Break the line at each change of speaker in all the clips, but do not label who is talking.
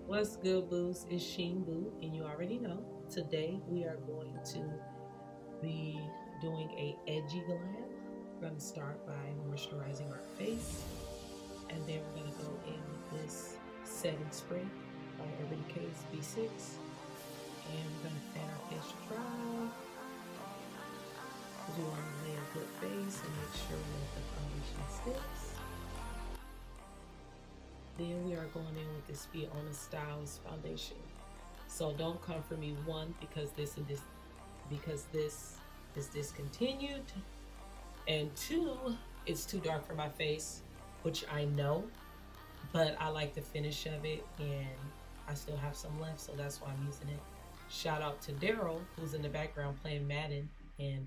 What's good, boos? It's Sheen Boo, and you already know. Today we are going to be doing a edgy glam. We're going to start by moisturizing our face, and then we're going to go in with this setting spray by Urban Decay's B6, and we're going to fan our face dry. We want to lay a good base and make sure that the foundation sticks. Then we are going in with this Fiona Stiles foundation. So don't come for me, one, because this is discontinued, and two, it's too dark for my face, which I know, but I like the finish of it, and I still have some left, so that's why I'm using it. Shout out to Daryl, who's in the background playing Madden and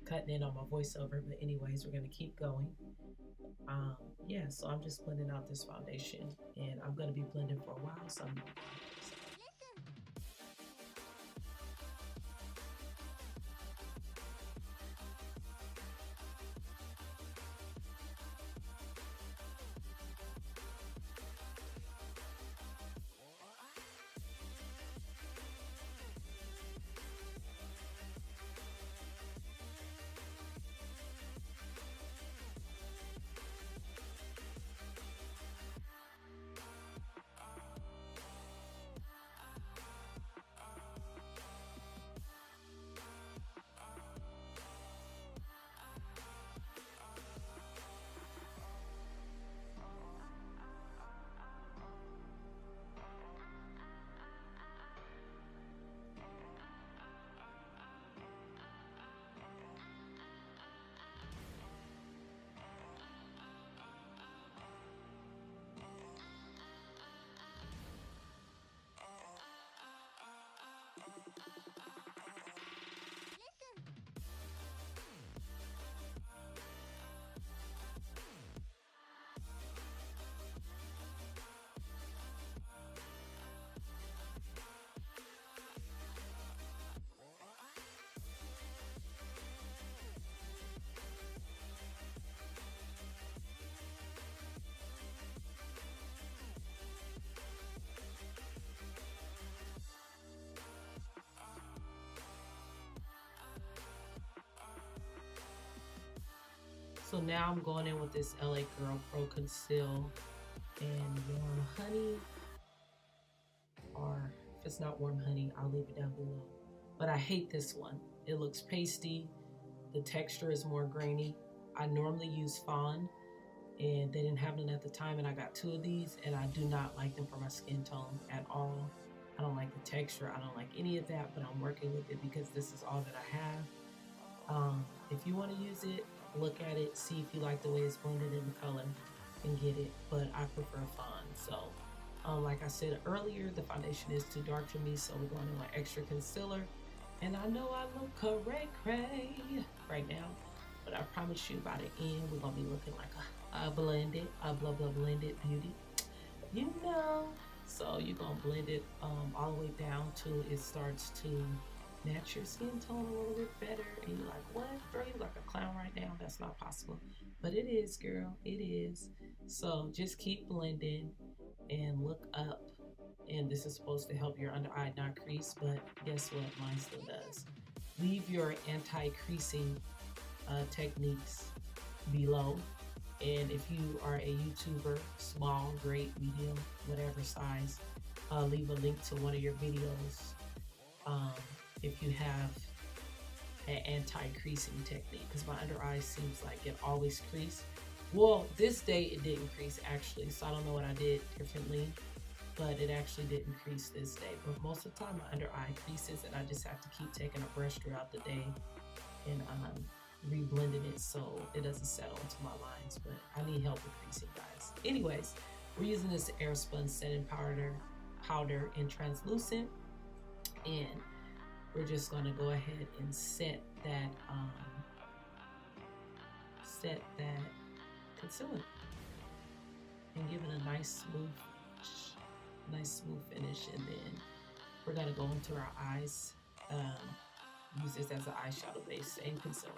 cutting in on my voiceover. But anyways, we're gonna keep going. Yeah, so I'm just blending out this foundation, and I'm going to be blending for a while, so now I'm going in with this LA Girl Pro Conceal and Warm Honey, or if it's not Warm Honey, I'll leave it down below. But I hate this one. It looks pasty. The texture is more grainy. I normally use Fawn, and they didn't have none at the time, and I got two of these, and I do not like them for my skin tone at all. I don't like the texture. I don't like any of that, but I'm working with it because this is all that I have. If you want to use it, look at it, see if you like the way it's blended in the color, and get it. But I prefer Fawn. So like I said earlier, the foundation is too dark for me, so we're going in with extra concealer. And I know I look cray right now, but I promise you by the end we're gonna be looking like a blended beauty, you know. So you're gonna blend it all the way down till it starts to match your skin tone a little bit better, and you're like, what, girl, you like a clown right now? That's not possible, but it is, girl, it is. So just keep blending and look up, and this is supposed to help your under eye not crease, but guess what, mine still does. Leave your anti-creasing techniques below, and if you are a YouTuber, small, great, medium, whatever size, leave a link to one of your videos if you have an anti-creasing technique, because my under eye seems like it always crease. Well, this day it didn't crease actually, so I don't know what I did differently, but it actually didn't crease this day. But most of the time my under eye creases, and I just have to keep taking a brush throughout the day and reblending it so it doesn't settle into my lines. But I need help with creasing, guys. Anyways, we're using this Airspun setting powder in translucent, and we're just going to go ahead and set that concealer and give it a nice smooth finish. And then we're going to go into our eyes, use this as an eyeshadow base, same concealer.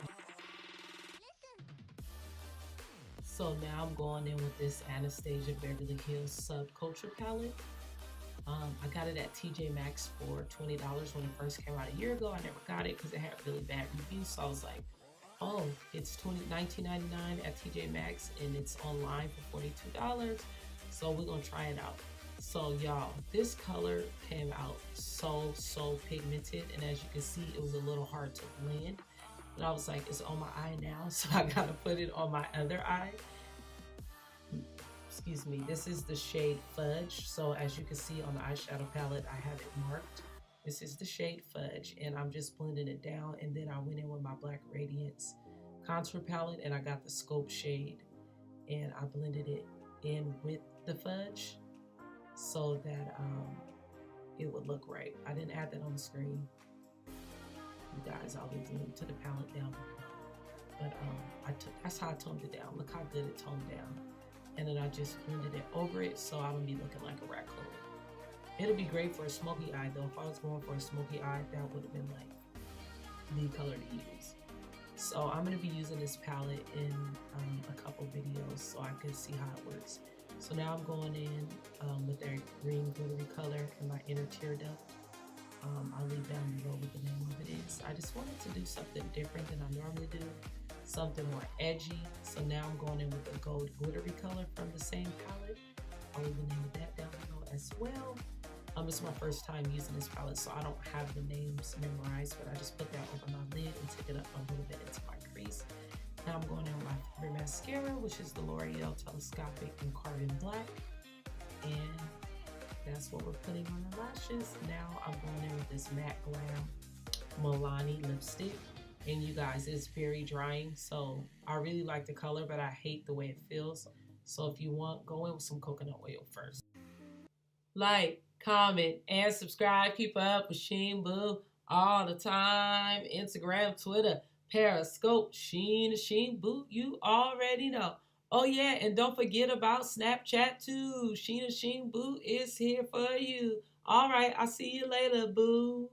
So now I'm going in with this Anastasia Beverly Hills Subculture palette, I got it at TJ Maxx for $20 when it first came out a year ago. I never got it because it had really bad reviews. So I was like, oh, it's $19.99 at TJ Maxx and it's online for $42. So we're gonna try it out. So y'all, this color came out so pigmented, and as you can see, it was a little hard to blend. But I was like, it's on my eye now, so I gotta put it on my other eye. Excuse me, this is the shade Fudge. So as you can see on the eyeshadow palette, I have it marked. This is the shade Fudge, and I'm just blending it down. And then I went in with my Black Radiance contour palette, and I got the Scope shade, and I blended it in with the Fudge so that it would look right. I didn't add that on the screen. You guys, I'll leave the link to the palette down below. But that's how I toned it down. Look how good it toned down. And then I just blended it over it so I don't be looking like a raccoon. It'll be great for a smoky eye though. If I was going for a smoky eye, that would have been like the color to use. So I'm going to be using this palette in a couple videos so I can see how it works. So now I'm going in with that green glittery color in my inner tear duct. I'll leave down below what the name of it is. I just wanted to do something different than I normally do. Something more edgy. So now I'm going in with the gold glittery color from the same palette. I'll leave the name of that down below as well. It's my first time using this palette, so I don't have the names memorized, but I just put that over my lid and took it up a little bit into my crease. Now I'm going in with my favorite mascara, which is the L'Oreal Telescopic in Carbon Black. And that's what we're putting on the lashes. Now I'm going in with this Matte Glam Milani lipstick. And you guys, it's very drying, so I really like the color, but I hate the way it feels. So if you want, go in with some coconut oil first. Like, comment, and subscribe. Keep up with Sheen Boo all the time. Instagram, Twitter, Periscope, Sheen Boo. You already know. Oh yeah, and don't forget about Snapchat too. Sheen Boo is here for you. All right, I'll see you later, boo.